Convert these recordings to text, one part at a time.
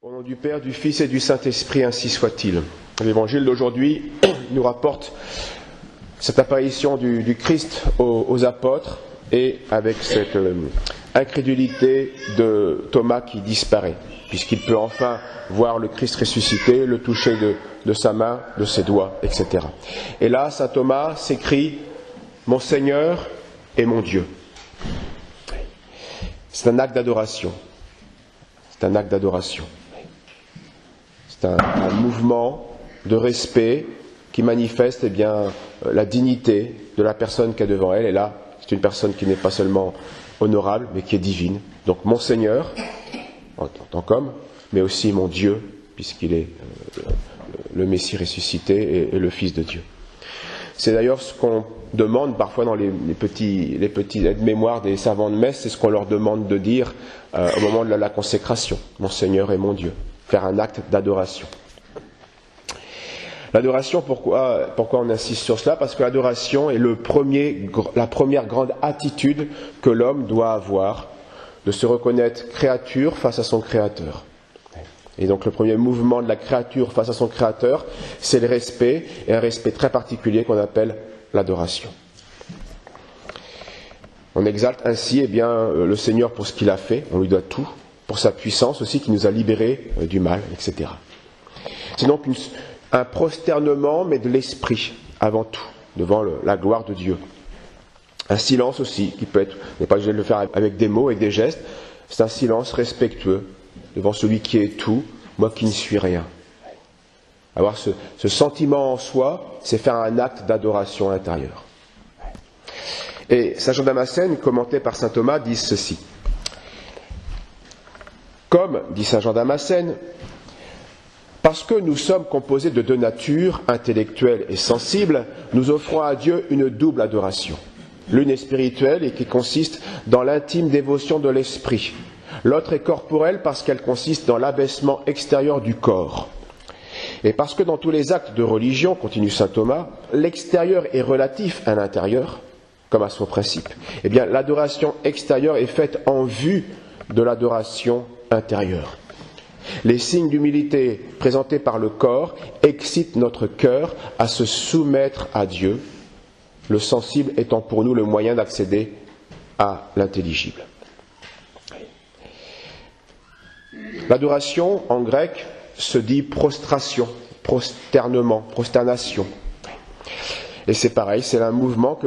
Au nom du Père, du Fils et du Saint-Esprit, ainsi soit-il. L'évangile d'aujourd'hui nous rapporte cette apparition du Christ aux apôtres et avec cette incrédulité de Thomas qui disparaît, puisqu'il peut enfin voir le Christ ressuscité, le toucher de sa main, de ses doigts, etc. Et là, saint Thomas s'écrie « Mon Seigneur et mon Dieu ». C'est un acte d'adoration. C'est un acte d'adoration. C'est un mouvement de respect qui manifeste la dignité de la personne qui est devant elle. Et là, c'est une personne qui n'est pas seulement honorable, mais qui est divine. Donc mon Seigneur, en tant qu'homme, mais aussi mon Dieu, puisqu'il est le Messie ressuscité et le Fils de Dieu. C'est d'ailleurs ce qu'on demande parfois dans les petits aides-mémoires des servants de messe, c'est ce qu'on leur demande de dire au moment de la consécration. Mon Seigneur et mon Dieu. Faire un acte d'adoration. L'adoration, pourquoi on insiste sur cela? Parce que l'adoration est la première grande attitude que l'homme doit avoir, de se reconnaître créature face à son Créateur. Et donc le premier mouvement de la créature face à son Créateur, c'est le respect, et un respect très particulier qu'on appelle l'adoration. On exalte ainsi le Seigneur pour ce qu'il a fait, on lui doit tout, pour sa puissance aussi qui nous a libérés du mal, etc. C'est donc un prosternement, mais de l'esprit, avant tout, devant la gloire de Dieu. Un silence aussi, qui peut être, on n'est pas obligé de le faire avec des mots et des gestes, c'est un silence respectueux, devant celui qui est tout, moi qui ne suis rien. Avoir ce sentiment en soi, c'est faire un acte d'adoration intérieure. Et saint Jean Damascène, commenté par saint Thomas, dit ceci. Comme, dit saint Jean Damascène, parce que nous sommes composés de deux natures, intellectuelles et sensibles, nous offrons à Dieu une double adoration. L'une est spirituelle et qui consiste dans l'intime dévotion de l'esprit. L'autre est corporelle parce qu'elle consiste dans l'abaissement extérieur du corps. Et parce que dans tous les actes de religion, continue saint Thomas, l'extérieur est relatif à l'intérieur, comme à son principe. Eh bien, l'adoration extérieure est faite en vue de l'adoration intérieure. Les signes d'humilité présentés par le corps excitent notre cœur à se soumettre à Dieu, le sensible étant pour nous le moyen d'accéder à l'intelligible. L'adoration, en grec, se dit prostration, prosternement, prosternation. Et c'est pareil, c'est un mouvement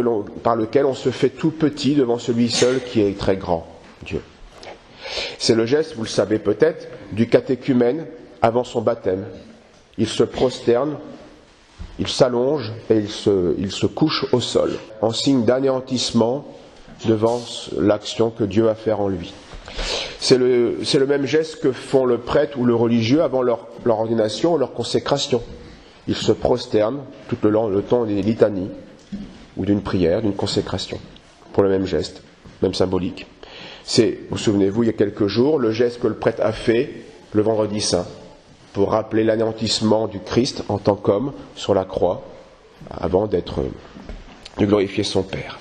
par lequel on se fait tout petit devant celui seul qui est très grand, Dieu. C'est le geste, vous le savez peut-être, du catéchumène avant son baptême. Il se prosterne, il s'allonge et il se couche au sol, en signe d'anéantissement devant l'action que Dieu va faire en lui. C'est le même geste que font le prêtre ou le religieux avant leur ordination ou leur consécration. Ils se prosternent tout le temps des litanies ou d'une prière, d'une consécration, pour le même geste, même symbolique. Vous souvenez-vous, il y a quelques jours, le geste que le prêtre a fait le vendredi saint, pour rappeler l'anéantissement du Christ en tant qu'homme sur la croix, avant de glorifier son Père.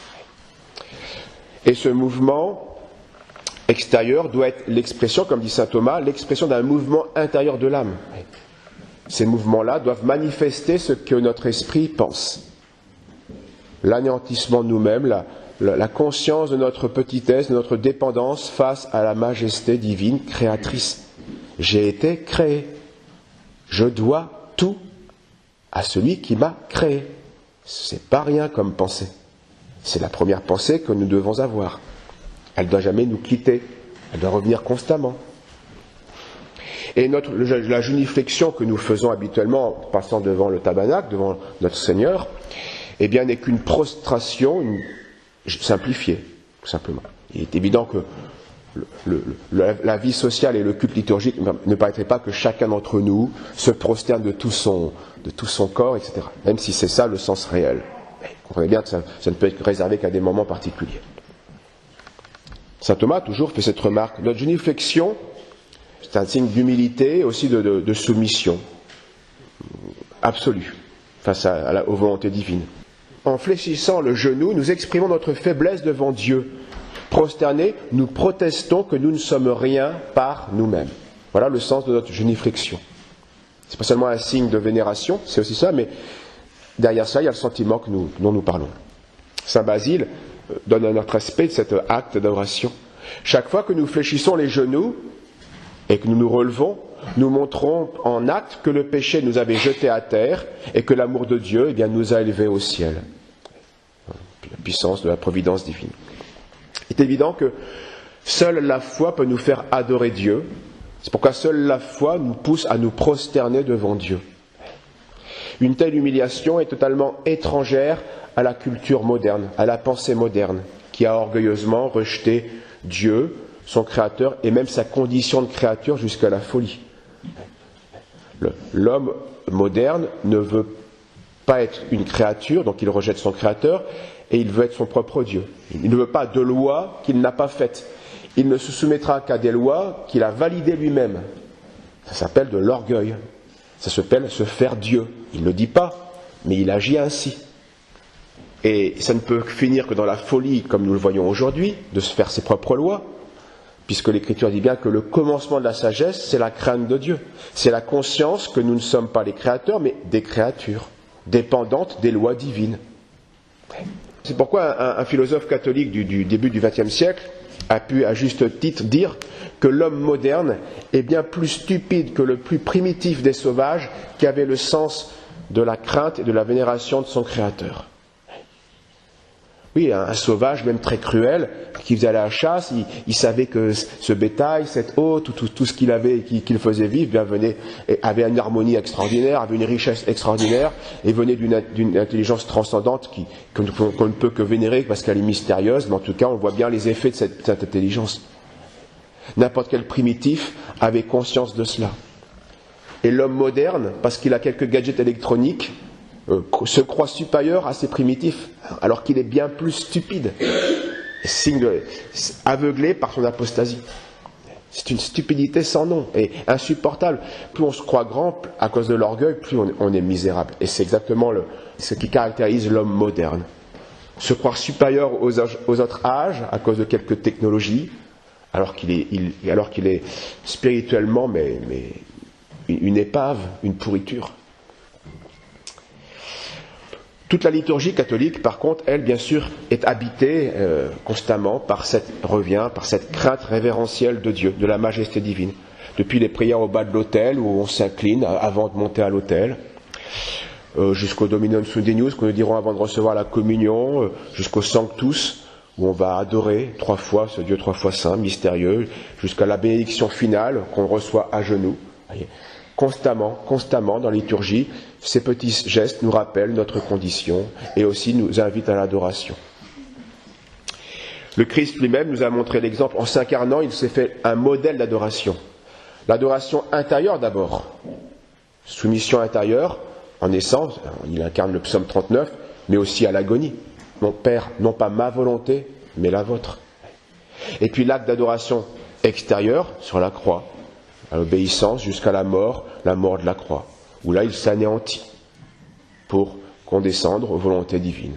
Et ce mouvement extérieur doit être l'expression, comme dit saint Thomas, l'expression d'un mouvement intérieur de l'âme. Ces mouvements-là doivent manifester ce que notre esprit pense. L'anéantissement de nous-mêmes, la conscience de notre petitesse, de notre dépendance face à la majesté divine créatrice. J'ai été créé. Je dois tout à celui qui m'a créé. C'est pas rien comme pensée. C'est la première pensée que nous devons avoir. Elle ne doit jamais nous quitter. Elle doit revenir constamment. Et la génuflexion que nous faisons habituellement en passant devant le tabernacle, devant notre Seigneur, n'est qu'une prostration simplifiée, tout simplement. Il est évident que la vie sociale et le culte liturgique ne permettraient pas que chacun d'entre nous se prosterne de tout son corps, etc. Même si c'est ça le sens réel. Mais comprenez bien que ça ne peut être réservé qu'à des moments particuliers. Saint Thomas, toujours, fait cette remarque. Notre génuflexion, c'est un signe d'humilité, aussi de soumission absolue face aux volontés divines. En fléchissant le genou, nous exprimons notre faiblesse devant Dieu. Prosternés, nous protestons que nous ne sommes rien par nous-mêmes. Voilà le sens de notre génuflexion. Ce n'est pas seulement un signe de vénération, c'est aussi ça, mais derrière ça, il y a le sentiment dont nous parlons. Saint Basile donne un autre aspect de cet acte d'adoration. Chaque fois que nous fléchissons les genoux et que nous nous relevons, nous montrons en acte que le péché nous avait jetés à terre et que l'amour de Dieu nous a élevés au ciel. La puissance de la providence divine. Il est évident que seule la foi peut nous faire adorer Dieu. C'est pourquoi seule la foi nous pousse à nous prosterner devant Dieu. Une telle humiliation est totalement étrangère à la culture moderne, à la pensée moderne, qui a orgueilleusement rejeté Dieu, son Créateur, et même sa condition de créature jusqu'à la folie. L'homme moderne ne veut pas être une créature, donc il rejette son Créateur, et il veut être son propre Dieu. Il ne veut pas de lois qu'il n'a pas faites. Il ne se soumettra qu'à des lois qu'il a validées lui-même. Ça s'appelle de l'orgueil. Ça s'appelle se faire Dieu. Il ne le dit pas, mais il agit ainsi. Et ça ne peut finir que dans la folie, comme nous le voyons aujourd'hui, de se faire ses propres lois, puisque l'Écriture dit bien que le commencement de la sagesse, c'est la crainte de Dieu. C'est la conscience que nous ne sommes pas les créateurs, mais des créatures, dépendantes des lois divines. C'est pourquoi un philosophe catholique du début du XXe siècle a pu à juste titre dire que l'homme moderne est bien plus stupide que le plus primitif des sauvages qui avait le sens de la crainte et de la vénération de son Créateur. Oui, un sauvage, même très cruel, qui faisait la chasse, il savait que ce bétail, cette hôte, tout ce qu'il avait, qu'il faisait vivre, avait une harmonie extraordinaire, avait une richesse extraordinaire, et venait d'une intelligence transcendante qu'on ne peut que vénérer parce qu'elle est mystérieuse, mais en tout cas, on voit bien les effets de cette intelligence. N'importe quel primitif avait conscience de cela. Et l'homme moderne, parce qu'il a quelques gadgets électroniques, se croit supérieur à ces primitifs, alors qu'il est bien plus stupide, aveuglé par son apostasie. C'est une stupidité sans nom et insupportable. Plus on se croit grand à cause de l'orgueil, plus on est misérable. Et c'est exactement ce qui caractérise l'homme moderne. Se croire supérieur aux autres âges à cause de quelques technologies, alors qu'il est spirituellement mais une épave, une pourriture. Toute la liturgie catholique, par contre, elle, bien sûr, est habitée constamment par cette crainte révérentielle de Dieu, de la majesté divine. Depuis les prières au bas de l'autel, où on s'incline avant de monter à l'autel, jusqu'au Dominum Sudenius, que nous dirons avant de recevoir la communion, jusqu'au Sanctus, où on va adorer 3 fois ce Dieu 3 fois saint, mystérieux, jusqu'à la bénédiction finale qu'on reçoit à genoux. Voyez. Constamment dans la liturgie, ces petits gestes nous rappellent notre condition et aussi nous invitent à l'adoration. Le Christ lui-même nous a montré l'exemple. En s'incarnant, il s'est fait un modèle d'adoration. L'adoration intérieure d'abord. Soumission intérieure, en essence, il incarne le psaume 39, mais aussi à l'agonie. Mon Père, non pas ma volonté, mais la vôtre. Et puis l'acte d'adoration extérieure sur la croix, à l'obéissance jusqu'à la mort de la croix, où là il s'anéantit pour condescendre aux volontés divines.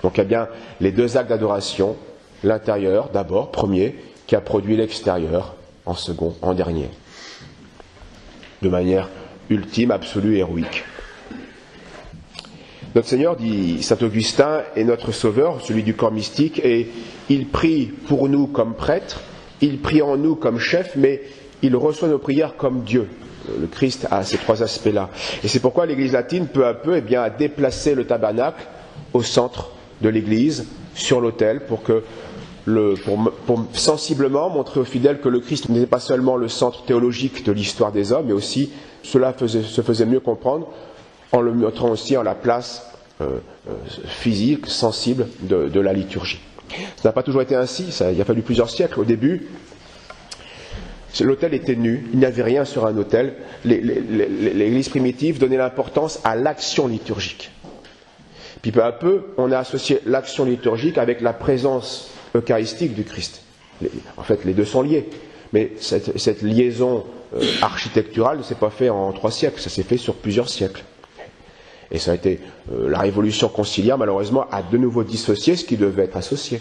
Donc il y a bien les deux actes d'adoration, l'intérieur d'abord, premier, qui a produit l'extérieur en second, en dernier, de manière ultime, absolue, héroïque. Notre Seigneur, dit saint Augustin, est notre sauveur, celui du corps mystique, et il prie pour nous comme prêtre, il prie en nous comme chef, mais il reçoit nos prières comme Dieu. Le Christ a ces 3 aspects-là. Et c'est pourquoi l'Église latine, peu à peu, a déplacé le tabernacle au centre de l'Église, sur l'autel, pour sensiblement montrer aux fidèles que le Christ n'était pas seulement le centre théologique de l'histoire des hommes, mais aussi, cela se faisait mieux comprendre en le mettant aussi en la place physique, sensible de la liturgie. Ça n'a pas toujours été ainsi, il a fallu plusieurs siècles. Au début, l'autel était nu, il n'y avait rien sur un autel. L'Église primitive donnait l'importance à l'action liturgique. Puis peu à peu, on a associé l'action liturgique avec la présence eucharistique du Christ. En fait, les deux sont liés. Mais cette liaison architecturale ne s'est pas faite en 3 siècles, ça s'est fait sur plusieurs siècles. Et ça a été la révolution conciliaire, malheureusement, a de nouveau dissocié ce qui devait être associé.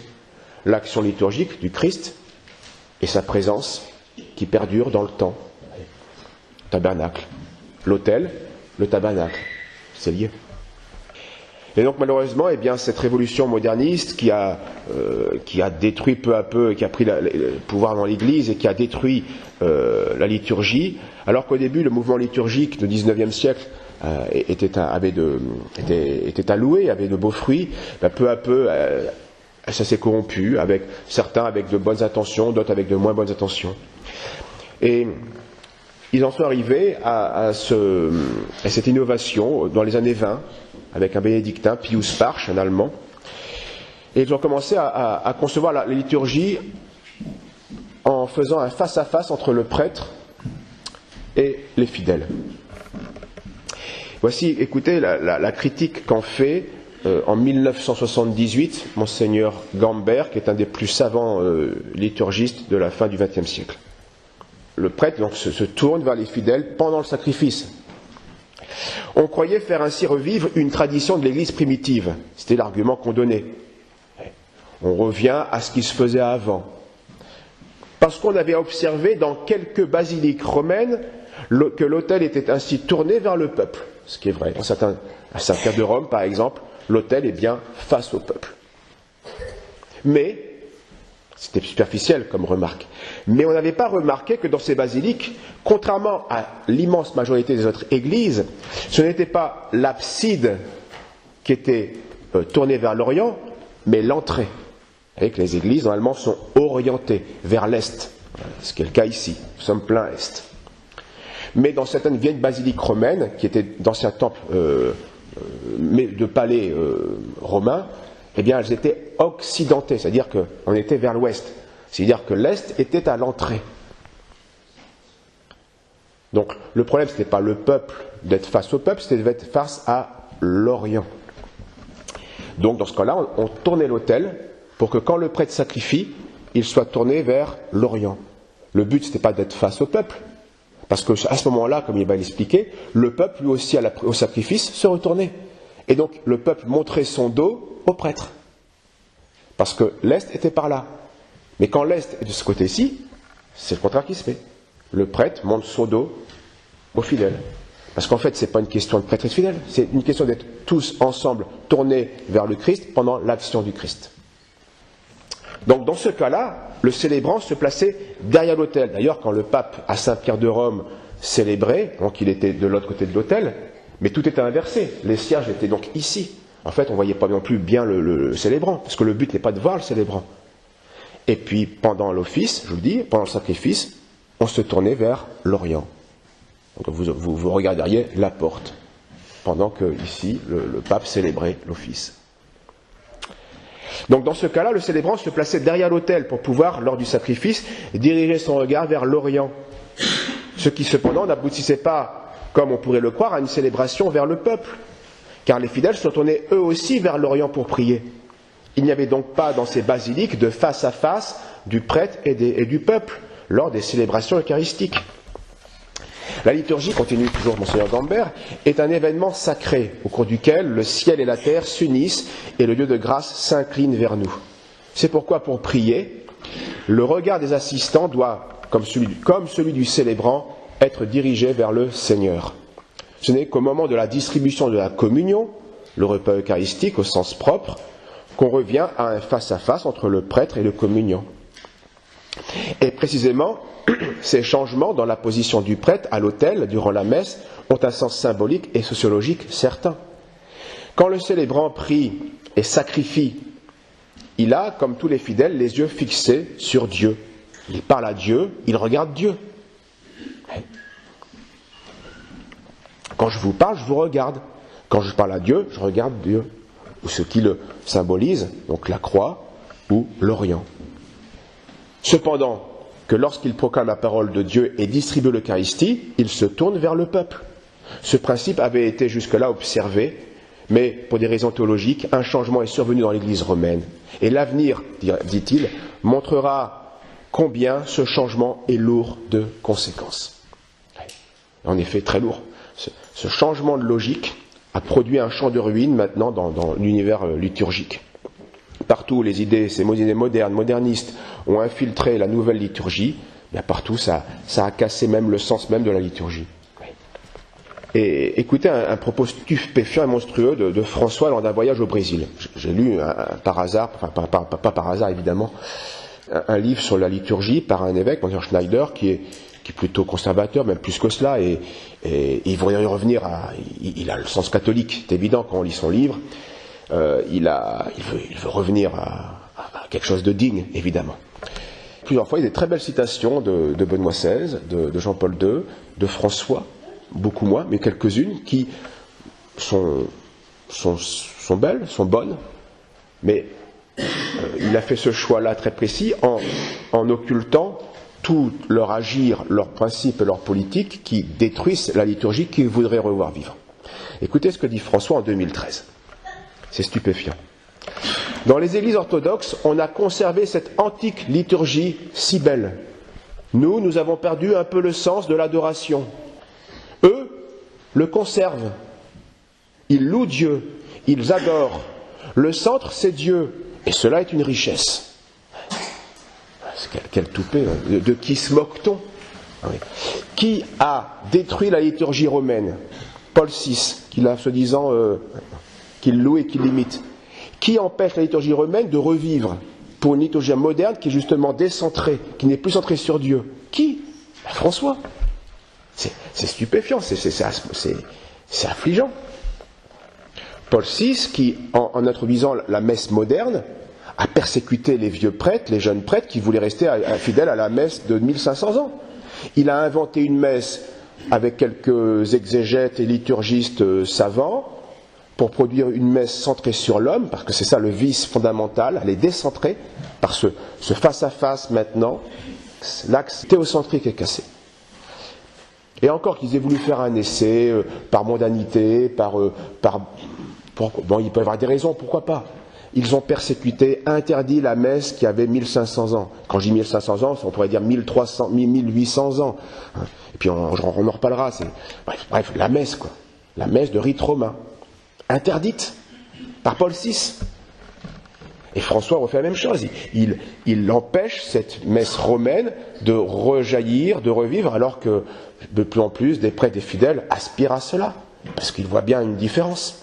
L'action liturgique du Christ et sa présence qui perdure dans le temps. Tabernacle. L'autel, le tabernacle. C'est lié. Et donc malheureusement, eh bien, cette révolution moderniste qui a détruit peu à peu, qui a pris le pouvoir dans l'Église et qui a détruit la liturgie, alors qu'au début le mouvement liturgique du XIXe siècle était à louer, avait de beaux fruits, ben, peu à peu ça s'est corrompu, avec certains avec de bonnes intentions, d'autres avec de moins bonnes intentions. Et ils en sont arrivés à cette innovation dans les années 20, avec un bénédictin, Pius Parsch, un Allemand. Et ils ont commencé à concevoir la liturgie en faisant un face-à-face entre le prêtre et les fidèles. Voici, écoutez, la critique qu'en fait en 1978 Monseigneur Gambert, qui est un des plus savants liturgistes de la fin du XXe siècle. Le prêtre donc, se tourne vers les fidèles pendant le sacrifice. On croyait faire ainsi revivre une tradition de l'Église primitive. C'était l'argument qu'on donnait. On revient à ce qui se faisait avant. Parce qu'on avait observé dans quelques basiliques romaines que l'autel était ainsi tourné vers le peuple. Ce qui est vrai. À Saint-Pierre de Rome, par exemple, l'autel est bien face au peuple. Mais, c'était superficiel comme remarque, mais on n'avait pas remarqué que dans ces basiliques, contrairement à l'immense majorité des autres églises, ce n'était pas l'abside qui était tournée vers l'Orient, mais l'entrée. Vous savez que les églises, normalement, sont orientées vers l'Est, ce qui est le cas ici, nous sommes plein Est. Mais dans certaines vieilles basiliques romaines, qui étaient d'anciens temples de palais romains, eh bien, elles étaient occidentées, c'est-à-dire qu'on était vers l'ouest. C'est-à-dire que l'est était à l'entrée. Donc, le problème, ce n'était pas le peuple d'être face au peuple, c'était d'être face à l'Orient. Donc, dans ce cas-là, on tournait l'autel pour que quand le prêtre sacrifie, il soit tourné vers l'Orient. Le but, ce n'était pas d'être face au peuple, parce qu'à ce moment-là, comme il va l'expliquer, le peuple, lui aussi, au sacrifice, se retournait. Et donc, le peuple montrait son dos au prêtre. Parce que l'Est était par là. Mais quand l'Est est de ce côté-ci, c'est le contraire qui se fait. Le prêtre montre son dos aux fidèles. Parce qu'en fait, ce n'est pas une question de prêtre et de fidèle, c'est une question d'être tous ensemble tournés vers le Christ pendant l'action du Christ. Donc dans ce cas-là, le célébrant se plaçait derrière l'autel. D'ailleurs, quand le pape à Saint-Pierre de Rome célébrait, donc il était de l'autre côté de l'autel, mais tout était inversé. Les cierges étaient donc ici. En fait, on ne voyait pas non plus bien le célébrant, parce que le but n'est pas de voir le célébrant. Et puis, pendant l'office, je vous le dis, pendant le sacrifice, on se tournait vers l'Orient. Donc vous regarderiez la porte, pendant que ici, le pape célébrait l'office. Donc dans ce cas-là, le célébrant se plaçait derrière l'autel pour pouvoir, lors du sacrifice, diriger son regard vers l'Orient. Ce qui cependant n'aboutissait pas, comme on pourrait le croire, à une célébration vers le peuple. Car les fidèles se tournaient eux aussi vers l'Orient pour prier. Il n'y avait donc pas dans ces basiliques de face à face du prêtre et du peuple lors des célébrations eucharistiques. La liturgie, continue toujours Monseigneur Gambert, est un événement sacré au cours duquel le ciel et la terre s'unissent et le Dieu de grâce s'incline vers nous. C'est pourquoi pour prier, le regard des assistants doit, comme celui du célébrant, être dirigé vers le Seigneur. Ce n'est qu'au moment de la distribution de la communion, le repas eucharistique au sens propre, qu'on revient à un face-à-face entre le prêtre et le communiant. Et précisément, ces changements dans la position du prêtre à l'autel durant la messe ont un sens symbolique et sociologique certain. Quand le célébrant prie et sacrifie, il a, comme tous les fidèles, les yeux fixés sur Dieu. Il parle à Dieu, il regarde Dieu. Quand je vous parle, je vous regarde. Quand je parle à Dieu, je regarde Dieu. Ou ce qui le symbolise, donc la croix ou l'Orient. Cependant, que lorsqu'il proclame la parole de Dieu et distribue l'Eucharistie, il se tourne vers le peuple. Ce principe avait été jusque-là observé, mais pour des raisons théologiques, un changement est survenu dans l'Église romaine. Et l'avenir, dit-il, montrera combien ce changement est lourd de conséquences. En effet, très lourd. Ce changement de logique a produit un champ de ruines maintenant dans l'univers liturgique. Partout, les idées, ces idées modernes, modernistes, ont infiltré la nouvelle liturgie, Il y a partout, ça a cassé même le sens même de la liturgie. Et écoutez un propos stupéfiant et monstrueux de François lors d'un voyage au Brésil. J'ai lu par hasard, enfin pas par hasard évidemment, un livre sur la liturgie par un évêque, Monseigneur Schneider, qui est plutôt conservateur, même plus que cela, et il veut y revenir il a le sens catholique, c'est évident quand on lit son livre, il veut revenir à quelque chose de digne, évidemment. Plusieurs fois, il y a des très belles citations de Benoît XVI, de Jean-Paul II, de François, beaucoup moins, mais quelques-unes qui sont belles, sont bonnes, mais il a fait ce choix-là très précis en occultant tout leur agir, leurs principes et leurs politiques qui détruisent la liturgie qu'il voudrait revoir vivre. Écoutez ce que dit François en 2013. C'est stupéfiant. Dans les églises orthodoxes, on a conservé cette antique liturgie si belle. Nous avons perdu un peu le sens de l'adoration. Eux le conservent. Ils louent Dieu, ils adorent. Le centre, c'est Dieu. Et cela est une richesse. Quel toupet, hein. De qui se moque-t-on? Qui a détruit la liturgie romaine? Paul VI, qui l'a se disant qu'il loue et qu'il imite. Qui empêche la liturgie romaine de revivre pour une liturgie moderne qui est justement décentrée, qui n'est plus centrée sur Dieu? Qui? François. C'est stupéfiant, c'est affligeant. Paul VI, qui, en introduisant la messe moderne, a persécuté les vieux prêtres, les jeunes prêtres qui voulaient rester fidèles à la messe de 1500 ans. Il a inventé une messe avec quelques exégètes et liturgistes savants pour produire une messe centrée sur l'homme, parce que c'est ça le vice fondamental, elle est décentrée par ce face-à-face maintenant, l'axe théocentrique est cassé. Et encore qu'ils aient voulu faire un essai par mondanité, bon, il peut y avoir des raisons, pourquoi pas. Ils ont persécuté, interdit la messe qui avait 1500 ans. Quand je dis 1500 ans, on pourrait dire 1300, 1800 ans. Et puis on en reparlera. Bref, la messe, quoi. La messe de rite romain. Interdite par Paul VI. Et François refait la même chose. Il empêche cette messe romaine de rejaillir, de revivre, alors que de plus en plus des prêtres et fidèles aspirent à cela. Parce qu'ils voient bien une différence.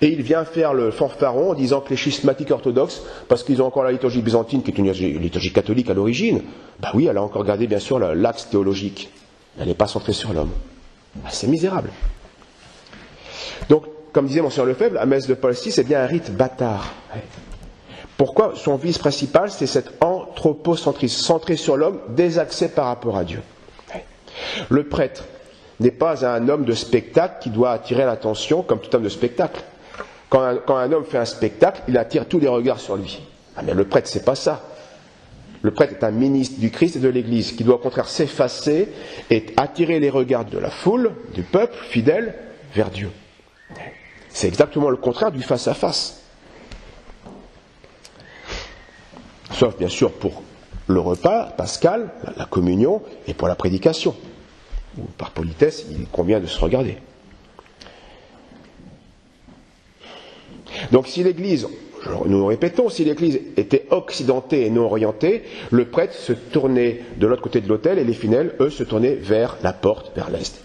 Et il vient faire le fanfaron en disant que les schismatiques orthodoxes, parce qu'ils ont encore la liturgie byzantine, qui est une liturgie catholique à l'origine, bah oui, elle a encore gardé bien sûr l'axe théologique. Elle n'est pas centrée sur l'homme. Ah, c'est misérable. Donc, comme disait Monseigneur Lefebvre, la messe de Paul VI, c'est bien un rite bâtard. Pourquoi? Son vice principal, c'est cet anthropocentrisme, centré sur l'homme, désaxé par rapport à Dieu. Le prêtre n'est pas un homme de spectacle qui doit attirer l'attention comme tout homme de spectacle. Quand un homme fait un spectacle, il attire tous les regards sur lui. Ah, mais le prêtre, c'est pas ça. Le prêtre est un ministre du Christ et de l'Église qui doit au contraire s'effacer et attirer les regards de la foule, du peuple fidèle, vers Dieu. C'est exactement le contraire du face-à-face. Sauf bien sûr pour le repas pascal, la communion, et pour la prédication. Ou par politesse, il convient de se regarder. Donc si l'Église, nous répétons, si l'Église était occidentée et non orientée, le prêtre se tournait de l'autre côté de l'autel et les fidèles, eux, se tournaient vers la porte, vers l'est.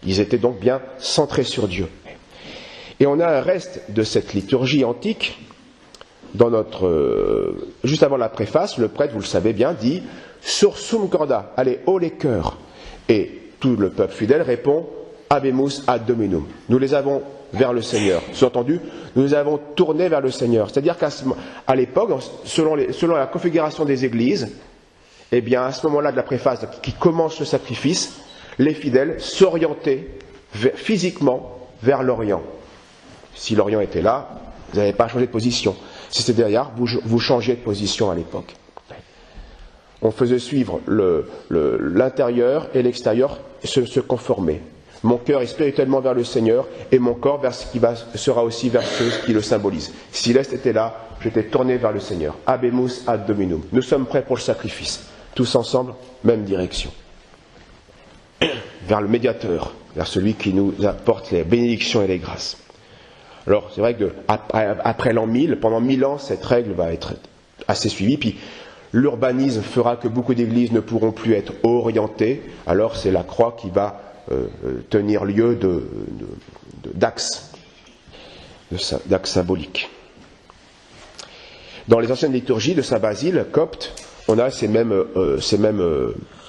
Ils étaient donc bien centrés sur Dieu. Et on a un reste de cette liturgie antique dans juste avant la préface, le prêtre, vous le savez bien, dit « Sursum corda », allez, haut les cœurs. Et tout le peuple fidèle répond « Habemus ad Dominum ». Nous les avons vers le Seigneur. Sous-entendu, nous les avons tournés vers le Seigneur. C'est-à-dire qu'à l'époque, selon la configuration des églises, eh bien, à ce moment-là de la préface qui commence le sacrifice, les fidèles s'orientaient physiquement vers l'Orient. Si l'Orient était là, vous n'avez pas changé de position. Si c'était derrière, vous changez de position à l'époque. On faisait suivre l'intérieur et l'extérieur se conformer. Mon cœur est spirituellement vers le Seigneur et mon corps vers ce qui sera aussi vers ceux qui le symbolisent. Si l'Est était là, j'étais tourné vers le Seigneur. Habemus ad Dominum. Nous sommes prêts pour le sacrifice. Tous ensemble, même direction. Vers le médiateur, vers celui qui nous apporte les bénédictions et les grâces. Alors, c'est vrai que après l'an 1000, pendant 1000 ans, cette règle va être assez suivie. Puis, l'urbanisme fera que beaucoup d'églises ne pourront plus être orientées, alors c'est la croix qui va tenir lieu d'axe symbolique. Dans les anciennes liturgies de Saint Basile, copte, on a ces mêmes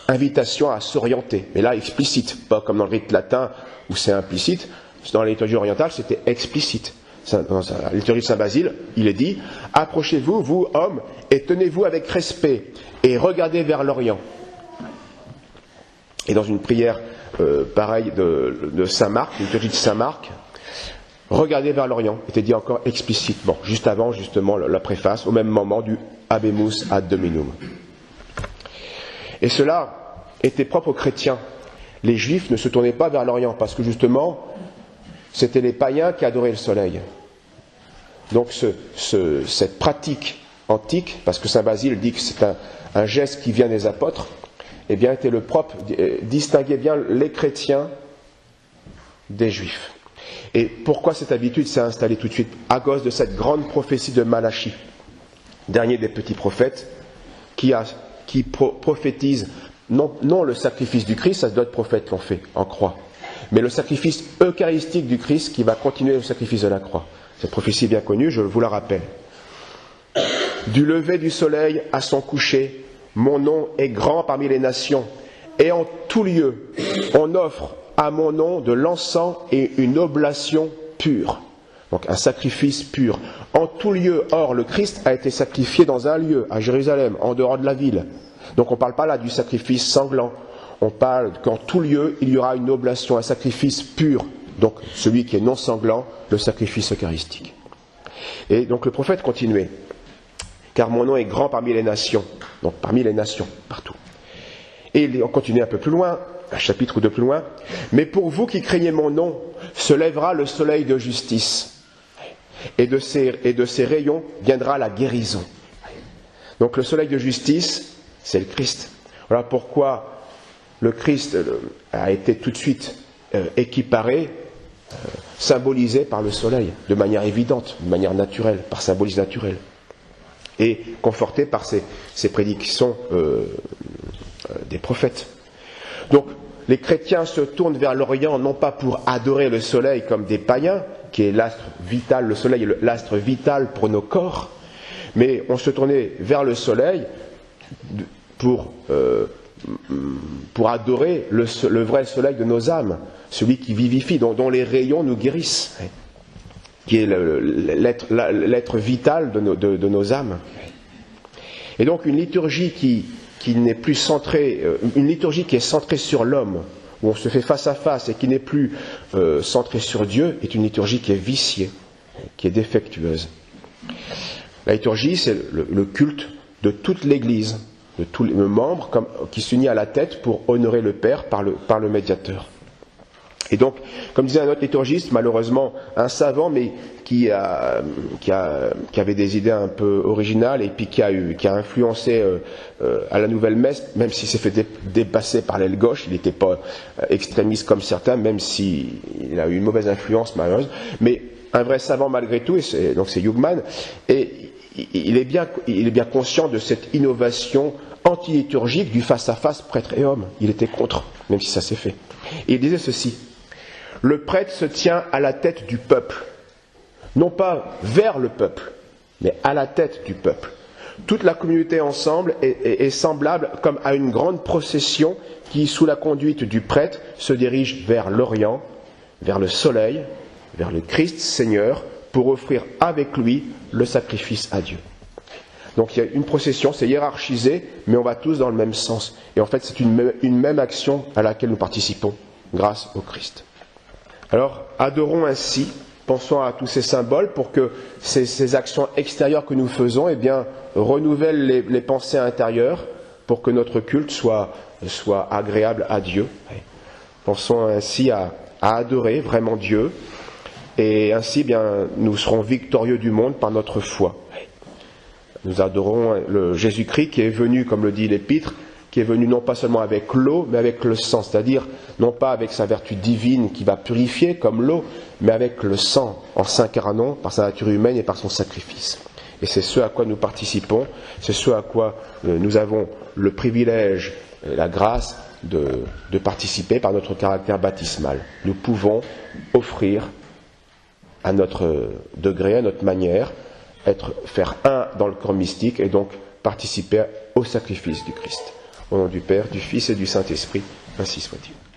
invitations à s'orienter, mais là explicite, pas comme dans le rite latin où c'est implicite. Dans la liturgie orientale, c'était explicite. Dans la liturgie de Saint Basile, il est dit « Approchez-vous, vous, hommes, et tenez-vous avec respect, et regardez vers l'Orient. » Et dans une prière pareille de Saint Marc, liturgie de Saint Marc, « Regardez vers l'Orient » était dit encore explicitement, juste avant justement la préface, au même moment du « Habemus ad Dominum ». Et cela était propre aux chrétiens. Les Juifs ne se tournaient pas vers l'Orient, parce que justement, c'était les païens qui adoraient le soleil. Donc cette pratique antique, parce que Saint Basile dit que c'est un geste qui vient des apôtres, eh bien était le propre, distinguait bien les chrétiens des Juifs. Et pourquoi cette habitude s'est installée tout de suite? À cause de cette grande prophétie de Malachie, dernier des petits prophètes, qui prophétise non le sacrifice du Christ, ça d'autres prophètes l'ont fait en croix, mais le sacrifice eucharistique du Christ qui va continuer le sacrifice de la croix. Cette prophétie bien connue, je vous la rappelle. Du lever du soleil à son coucher, mon nom est grand parmi les nations, et en tout lieu, on offre à mon nom de l'encens et une oblation pure. Donc un sacrifice pur. En tout lieu, or le Christ a été sacrifié dans un lieu, à Jérusalem, en dehors de la ville. Donc on ne parle pas là du sacrifice sanglant. On parle qu'en tout lieu, il y aura une oblation, un sacrifice pur. Donc celui qui est non sanglant, le sacrifice eucharistique. Et donc le prophète continuait. Car mon nom est grand parmi les nations. Donc parmi les nations, partout. Et on continue un peu plus loin, un chapitre ou deux plus loin. Mais pour vous qui craignez mon nom, se lèvera le soleil de justice. Et de ses rayons viendra la guérison. Donc le soleil de justice, c'est le Christ. Voilà pourquoi le Christ a été tout de suite équiparé, symbolisé par le soleil, de manière évidente, de manière naturelle, par symbolisme naturel, et conforté par ces prédictions des prophètes. Donc, les chrétiens se tournent vers l'Orient non pas pour adorer le soleil comme des païens, qui est l'astre vital, le soleil est l'astre vital pour nos corps, mais on se tournait vers le soleil pour adorer le vrai soleil de nos âmes, celui qui vivifie, dont les rayons nous guérissent, qui est l'être vital de nos âmes. Et donc une liturgie qui n'est plus centrée, une liturgie qui est centrée sur l'homme, où on se fait face à face et qui n'est plus centrée sur Dieu, est une liturgie qui est viciée, qui est défectueuse. La liturgie, c'est le culte de toute l'Église, de tous les membres qui s'unit à la tête pour honorer le Père par le médiateur. Et donc, comme disait un autre liturgiste, malheureusement un savant, mais qui avait des idées un peu originales et puis qui a influencé à la nouvelle messe, même s'il s'est fait dépasser par l'aile gauche, il n'était pas extrémiste comme certains, même s'il a eu une mauvaise influence malheureuse, mais un vrai savant malgré tout, donc c'est Hugman, et il est bien conscient de cette innovation anti-liturgique du face-à-face prêtre et homme. Il était contre, même si ça s'est fait. Et il disait ceci: le prêtre se tient à la tête du peuple, non pas vers le peuple, mais à la tête du peuple. Toute la communauté ensemble est semblable comme à une grande procession qui, sous la conduite du prêtre, se dirige vers l'Orient, vers le soleil, vers le Christ Seigneur, pour offrir avec lui le sacrifice à Dieu. Donc il y a une procession, c'est hiérarchisé, mais on va tous dans le même sens. Et en fait, c'est une même action à laquelle nous participons, grâce au Christ. Alors, adorons ainsi, pensons à tous ces symboles pour que ces actions extérieures que nous faisons, renouvellent les pensées intérieures pour que notre culte soit agréable à Dieu. Pensons ainsi à adorer vraiment Dieu, et ainsi, nous serons victorieux du monde par notre foi. Nous adorons le Jésus-Christ qui est venu, comme le dit l'Épître, qui est venu non pas seulement avec l'eau, mais avec le sang, c'est-à-dire non pas avec sa vertu divine qui va purifier comme l'eau, mais avec le sang en s'incarnant par sa nature humaine et par son sacrifice. Et c'est ce à quoi nous participons, c'est ce à quoi nous avons le privilège, la grâce de participer par notre caractère baptismal. Nous pouvons offrir à notre degré, à notre manière, faire un dans le corps mystique et donc participer au sacrifice du Christ. Au nom du Père, du Fils et du Saint-Esprit, ainsi soit-il.